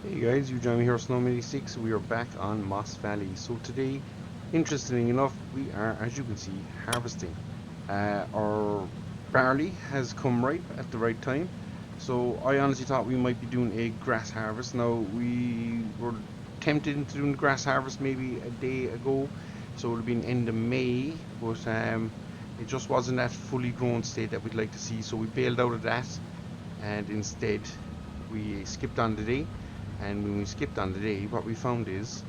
Hey guys, you join me here, Snowman86. We are back on Moss Valley. So today, interestingly enough, we are, as you can see, harvesting. Our barley has come ripe at the right time. So I honestly thought we might be doing a grass harvest. Now we were tempted into doing grass harvest maybe a day ago, so it would have been end of May, but it just wasn't that fully grown state that we'd like to see. So we bailed out of that, and instead we skipped on the day. And when we skipped on the day, what we found is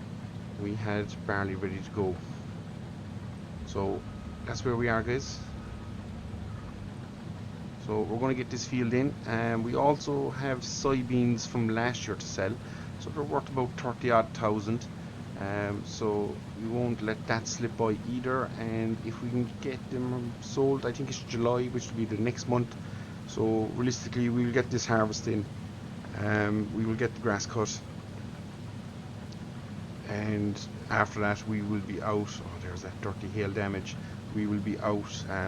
we had barley ready to go. So that's where we are, guys. So we're going to get this field in, and we also have soybeans from last year to sell, so they're worth about 30 odd thousand. So we won't let that slip by either, and if we can get them sold, I think it's July, which will be the next month. So realistically, we'll get this harvest in. We will get the grass cut, and after that we will be out. Oh, there's that dirty hail damage. We will be out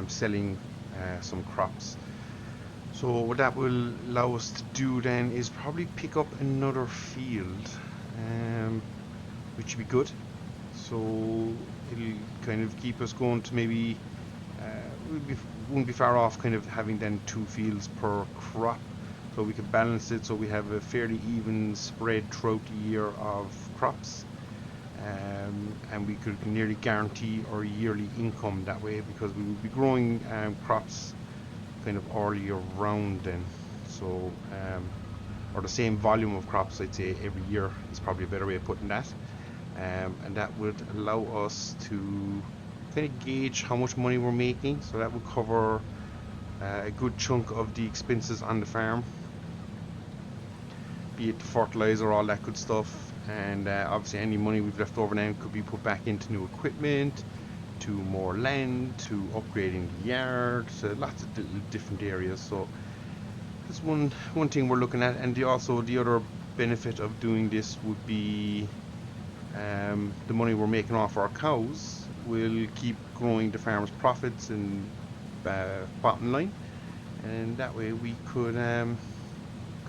selling some crops. So what that will allow us to do then is probably pick up another field, which would be good. So it'll kind of keep us going to maybe won't be far off kind of having then 2 fields per crop, so we could balance it so we have a fairly even spread throughout the year of crops. And we could nearly guarantee our yearly income that way, because we would be growing crops kind of all year round then. So or the same volume of crops, I'd say, every year is probably a better way of putting that. And that would allow us to kind of gauge how much money we're making, so that would cover a good chunk of the expenses on the farm, be it fertilizer, all that good stuff. And obviously any money we've left over now could be put back into new equipment, to more land, to upgrading the yard, to lots of different areas. So that's one thing we're looking at. And also the other benefit of doing this would be the money we're making off our cows will keep growing the farm's profits and bottom line, and that way we could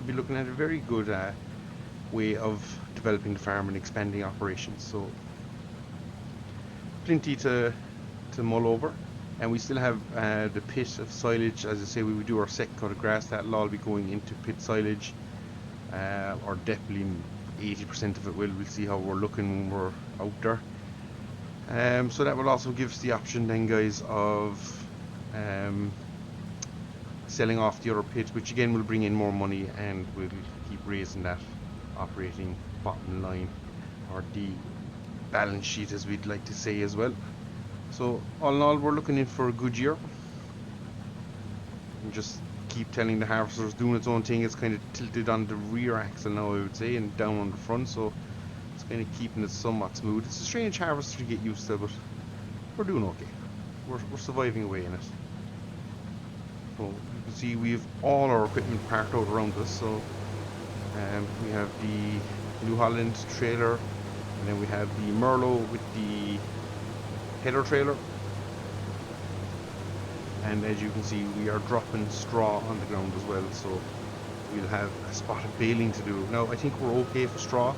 be looking at a very good way of developing the farm and expanding operations. So plenty to mull over. And we still have the pit of silage. As I say, we would do our second cut of grass, that'll all be going into pit silage, or definitely 80% of it will. We'll see how we're looking when we're out there. So that will also give us the option then, guys, of selling off the other pit, which again will bring in more money and will keep raising that operating bottom line, or the balance sheet, as we'd like to say as well. So all in all, we're looking in for a good year. And just keep telling the harvester's doing its own thing. It's kind of tilted on the rear axle now, I would say, and down on the front, so it's kind of keeping it somewhat smooth. It's a strange harvester to get used to, but we're doing okay. We're surviving away in it. So you can see we have all our equipment parked out around us. So we have the New Holland trailer, and then we have the Merlot with the header trailer. And as you can see, we are dropping straw on the ground as well, so we'll have a spot of baling to do. Now I think we're okay for straw.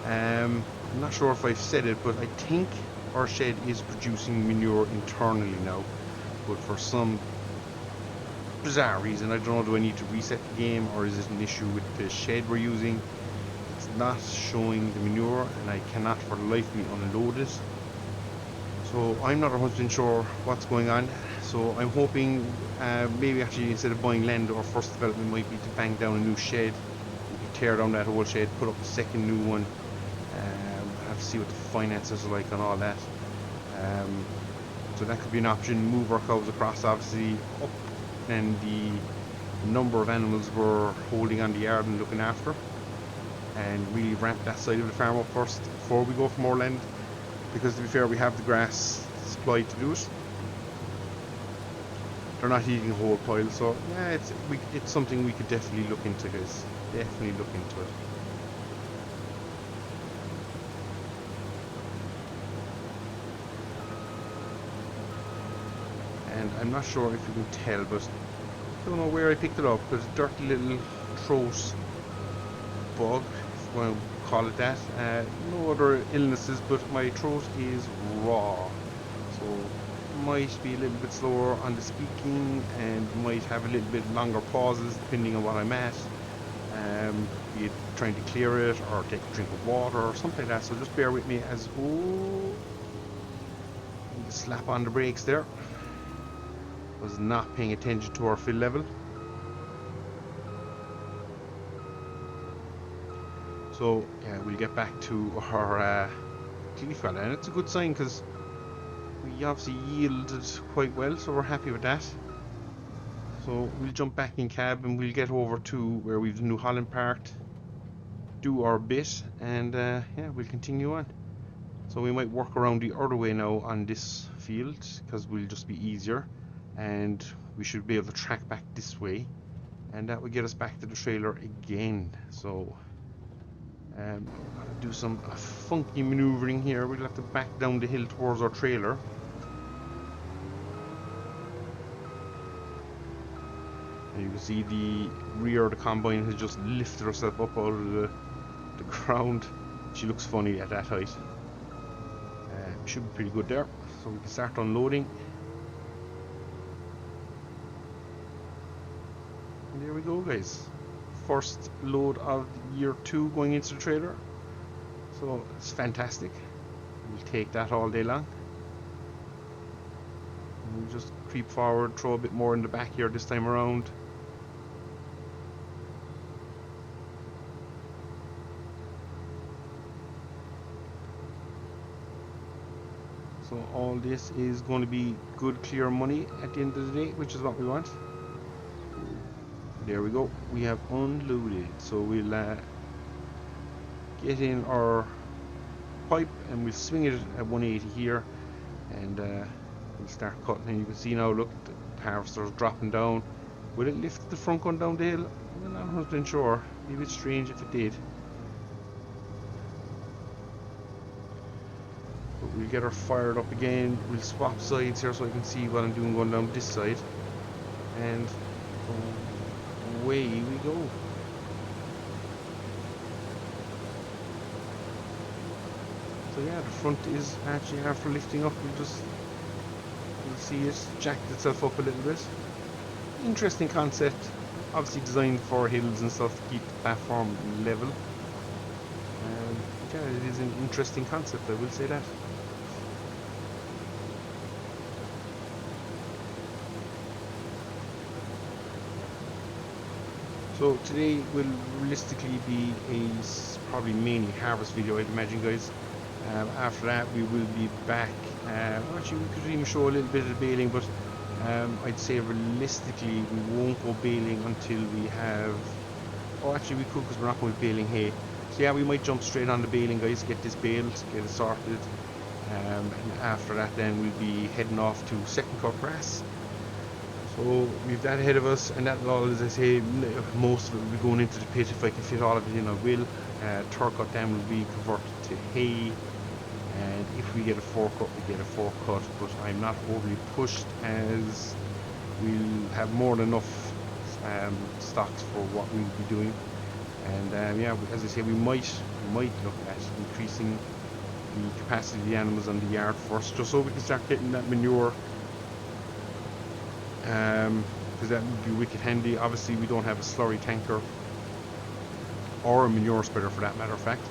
I'm not sure if I've said it, but I think our shed is producing manure internally now, but for some bizarre reason, I don't know, do I need to reset the game, or is it an issue with the shed we're using? It's not showing the manure, and I cannot for the life of me unload it. So I'm not 100% sure what's going on. So I'm hoping maybe actually, instead of buying land, our first development might be to bang down a new shed. We could tear down that old shed, put up a second new one. Have to see what the finances are like on all that. So that could be an option. Move our cows across, obviously, up and the number of animals we're holding on the yard and looking after, and really ramp that side of the farm up first before we go for more land, because to be fair, we have the grass supply to do it. They're not eating a whole pile, so yeah, it's something we could definitely look into, guys. Definitely look into it. And I'm not sure if you can tell, but I don't know where I picked it up, but a dirty little throat bug going to call it that. No other illnesses, but my throat is raw, so might be a little bit slower on the speaking and might have a little bit longer pauses depending on what I'm at. Be it trying to clear it or take a drink of water or something like that. So just bear with me as slap on the brakes there. Was not paying attention to our fill level. So yeah, we'll get back to our clean fella, and it's a good sign because we obviously yielded quite well, so we're happy with that. So we'll jump back in cab and we'll get over to where we've New Holland parked, do our bit, and yeah, we'll continue on. So we might work around the other way now on this field because we'll just be easier, and we should be able to track back this way, and that will get us back to the trailer again. So we're gonna do some funky maneuvering here. We'll have to back down the hill towards our trailer. And you can see the rear of the combine has just lifted herself up out of the ground. She looks funny at that height. Should be pretty good there. So we can start unloading. And there we go, guys. First load of year 2 going into the trailer. So it's fantastic. We'll take that all day long. And we'll just creep forward, throw a bit more in the back here this time around. So all this is going to be good clear money at the end of the day, which is what we want. There we go, we have unloaded. So we'll get in our pipe and we'll swing it at 180 here, and we'll start cutting. And you can see now, look, the harvester's dropping down. Will it lift the front gun down the hill? I'm not 100% sure. It'd be a bit strange if it did. But we'll get her fired up again. We'll swap sides here so I can see what I'm doing going down this side. And away we go. So yeah, the front is actually, after lifting up, you'll see it jacked itself up a little bit. Interesting concept, obviously designed for hills and stuff to keep the platform level. Yeah, it is an interesting concept, I will say that. So today will realistically be a probably mainly harvest video, I'd imagine, guys. After that we will be back. Actually, we could even show a little bit of the baling, but I'd say realistically we won't go baling until we have... Oh, actually we could, because we're not going to be baling hay. So yeah, we might jump straight on the baling, guys, get this baled, get it sorted. And after that then we'll be heading off to second cut grass. So we've that ahead of us, and that all, as I say, most of it will be going into the pit. If I can fit all of it in, I will. Third cut then will be converted to hay, and if we get a 4-cut, we get a 4-cut, but I'm not overly pushed, as we'll have more than enough stocks for what we'll be doing. And yeah, as I say, we might look at increasing the capacity of the animals on the yard first, just so we can start getting that manure. Because that would be wicked handy. Obviously we don't have a slurry tanker or a manure spreader, for that matter of fact,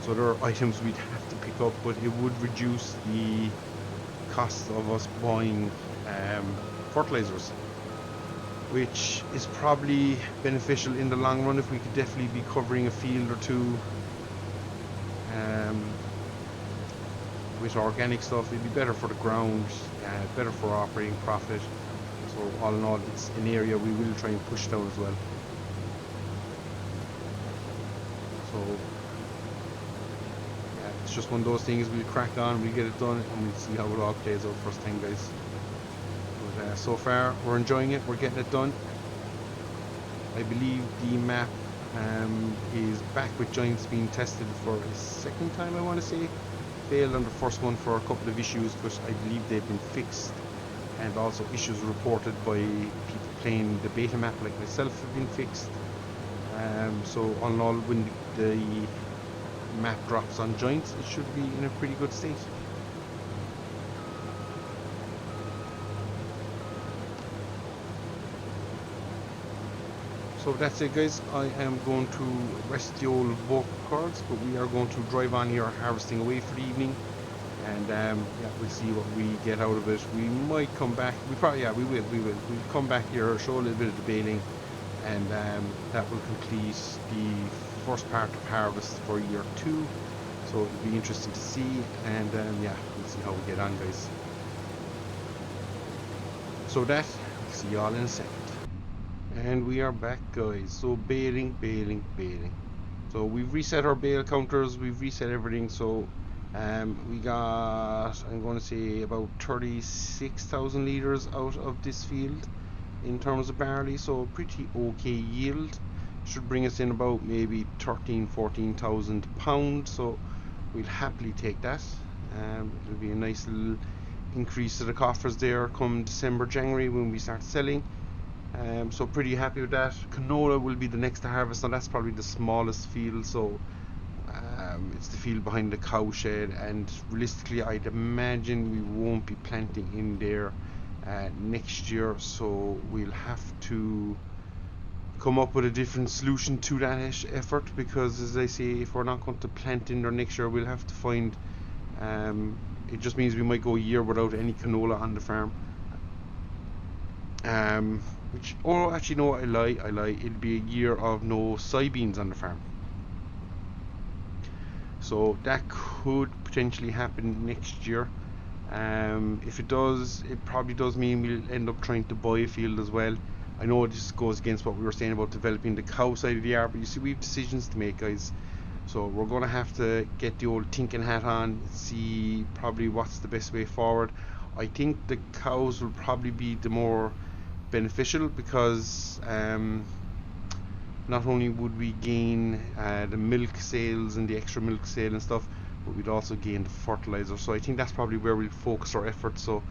so there are items we'd have to pick up, but it would reduce the cost of us buying fertilizers, which is probably beneficial in the long run. If we could definitely be covering a field or two with organic stuff, it'd be better for the ground, better for operating profit. So all in all, it's an area we will try and push down as well. So yeah, it's just one of those things. We'll crack on, we'll get it done, and we'll see how it all plays out first time, guys. But so far we're enjoying it, we're getting it done. I believe the map is back with giants being tested for a second time, I want to say. Failed on the first one for a couple of issues, but I believe they've been fixed. And also issues reported by people playing the beta map like myself have been fixed. So all in all, when the map drops on joints, it should be in a pretty good state. So that's it, guys. I am going to rest the old vocal cords, but we are going to drive on here harvesting away for the evening, and yeah, we'll see what we get out of it. We might come back. We probably, yeah, we will. We'll come back here, show a little bit of the baling, and that will complete the first part of harvest for year 2. So it'll be interesting to see, and yeah, we'll see how we get on, guys. So that, we'll see y'all in a second. And we are back, guys. So baling. So we've reset our bale counters, we've reset everything. So we got, I'm going to say, about 36,000 litres out of this field in terms of barley. So pretty okay yield. Should bring us in about maybe 14,000 pounds. So we'll happily take that. It'll be a nice little increase to the coffers there come December, January when we start selling. So pretty happy with that. Canola will be the next to harvest. Now that's probably the smallest field, so it's the field behind the cow shed, and realistically I'd imagine we won't be planting in there next year, so we'll have to come up with a different solution to that effort, because as I say, if we're not going to plant in there next year, we'll have to find it just means we might go a year without any canola on the farm. Which, oh, actually no, I lie, it'll be a year of no soybeans on the farm. So that could potentially happen next year. If it does, it probably does mean we'll end up trying to buy a field as well. I know this goes against what we were saying about developing the cow side of the yard, but you see, we have decisions to make, guys. So we're going to have to get the old thinking hat on, see probably what's the best way forward. I think the cows will probably be the more beneficial, because not only would we gain the milk sales and the extra milk sale and stuff, but we'd also gain the fertilizer. So I think that's probably where we'll focus our efforts. So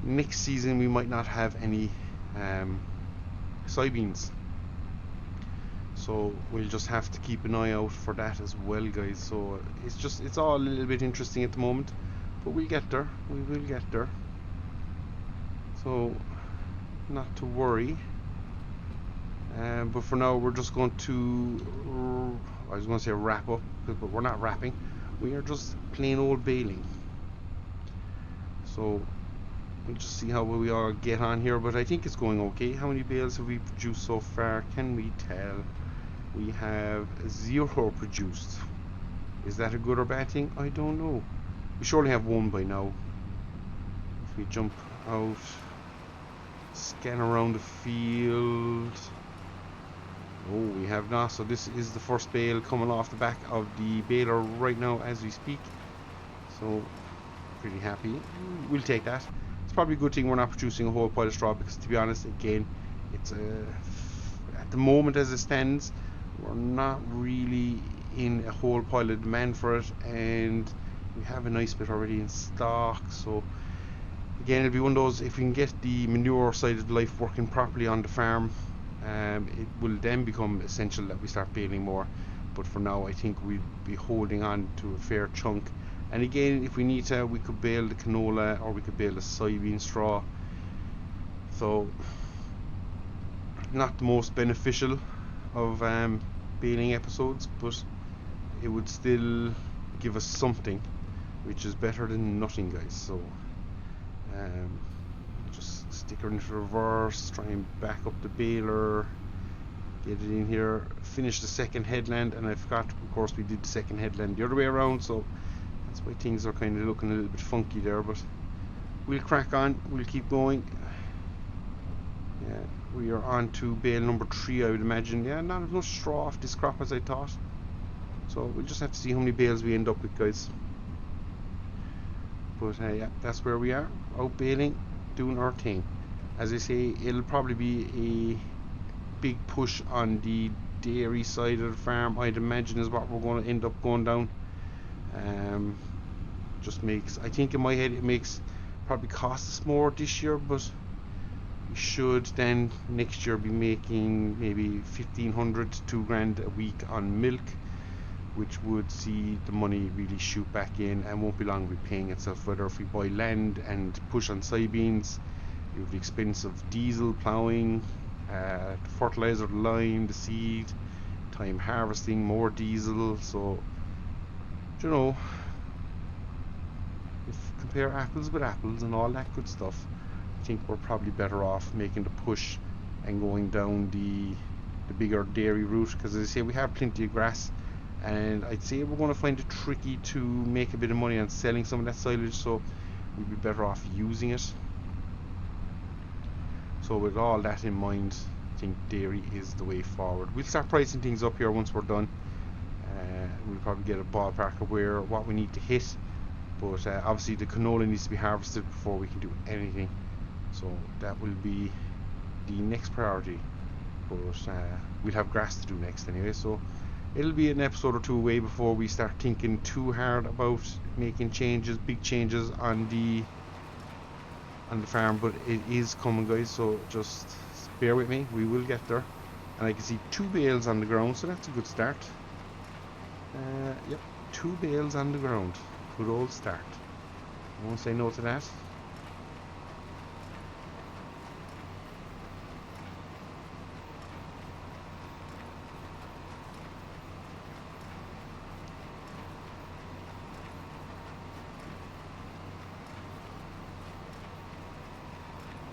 next season we might not have any soybeans, so we'll just have to keep an eye out for that as well, guys. So it's all a little bit interesting at the moment, but we'll get there. We will get there. So not to worry. But for now we're just going to, I was going to say wrap up, but we're not wrapping, we are just plain old baling. So we'll just see how we all get on here, but I think it's going okay. How many bales have we produced so far? Can we tell? We have 0 produced. Is that a good or bad thing? I don't know. We surely have 1 by now. If we jump out, scan around the field. Oh, we have not. So this is the first bale coming off the back of the baler right now as we speak. So pretty happy. We'll take that. It's probably a good thing we're not producing a whole pile of straw, because to be honest, again, it's at the moment as it stands, we're not really in a whole pile of demand for it, and we have a nice bit already in stock. So again, it'll be one of those, if we can get the manure side of life working properly on the farm, it will then become essential that we start baling more. But for now, I think we'll be holding on to a fair chunk. And again, if we need to, we could bale the canola, or we could bale the soybean straw. So not the most beneficial of baling episodes, but it would still give us something, which is better than nothing, guys. So just stick her into reverse, try and back up the baler, get it in here, finish the second headland. And I forgot, of course, we did the second headland the other way around, so that's why things are kind of looking a little bit funky there, but we'll crack on, we'll keep going. Yeah, we are on to bale number 3, I would imagine. Yeah, not as much straw off this crop as I thought, so we'll just have to see how many bales we end up with, guys. But yeah, that's where we are, out baling, doing our thing. As I say, it'll probably be a big push on the dairy side of the farm, I'd imagine, is what we're going to end up going down. Just makes, I think in my head, it makes, probably costs more this year, but We should then next year be making maybe 1,500 to 2 grand a week on milk, which would see the money really shoot back in and won't be long repaying itself. Whether if we buy land and push on soybeans, you have the expense of diesel, ploughing, the fertilizer, the lime, the seed, time harvesting, more diesel. So, you know, if you compare apples with apples and all that good stuff, I think we're probably better off making the push and going down the bigger dairy route, because as I say, we have plenty of grass, and I'd say we're going to find it tricky to make a bit of money on selling some of that silage, so we'd be better off using it. So with all that in mind, I think dairy is the way forward. We'll start pricing things up here once we're done. We'll probably get a ballpark of what we need to hit, but obviously the canola needs to be harvested before we can do anything, so that will be the next priority. But we'll have grass to do next anyway, so it'll be an episode or two away before we start thinking too hard about making changes, big changes on the farm. But it is coming, guys, so just bear with me, we will get there. And I can see 2 bales on the ground, so that's a good start. Yep, 2 bales on the ground, good old start. I won't say no to that.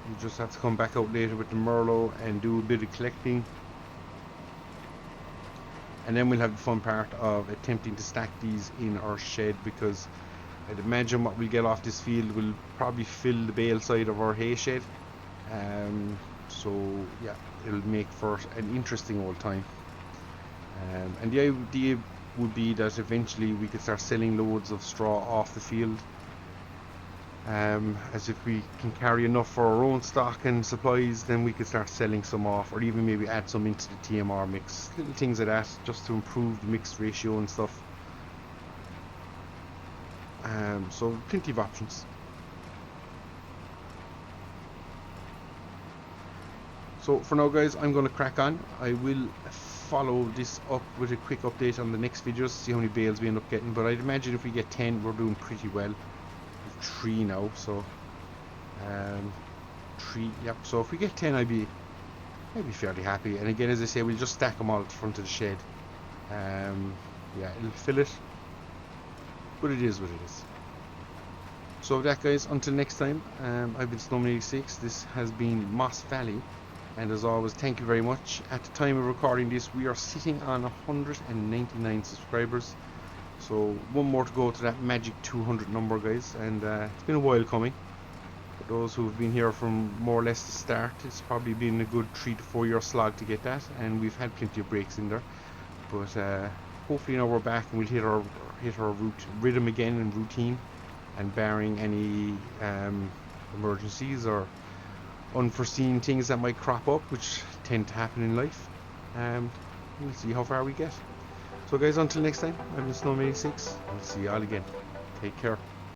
You just have to come back out later with the Merlot and do a bit of collecting, and then we'll have the fun part of attempting to stack these in our shed, because I'd imagine what we'll get off this field will probably fill the bale side of our hay shed. So yeah, it'll make for an interesting old time. And the idea would be that eventually we could start selling loads of straw off the field, as if we can carry enough for our own stock and supplies, then we could start selling some off, or even maybe add some into the TMR mix, little things like that, just to improve the mixed ratio and stuff. So plenty of options. So for now, guys, I'm going to crack on. I will follow this up with a quick update on the next videos, see how many bales we end up getting, but I'd imagine if we get 10 we're doing pretty well. 3 now, so 3, yep. So if we get 10, I'd be fairly happy. And again, as I say, we'll just stack them all at the front of the shed. Yeah, it'll fill it, but it is what it is. So with that, guys, until next time, I've been Snowman86. This has been Moss Valley, and as always, thank you very much. At the time of recording this, we are sitting on 199 subscribers. So one more to go to that magic 200 number, guys, and it's been a while coming. For those who've been here from more or less the start, it's probably been a good 3 to 4 year slog to get that, and we've had plenty of breaks in there. But hopefully now we're back and we'll hit our rhythm again and routine, and barring any emergencies or unforeseen things that might crop up, which tend to happen in life, we'll see how far we get. So guys, until next time, I've been Snowman86. I'll see you all again. Take care.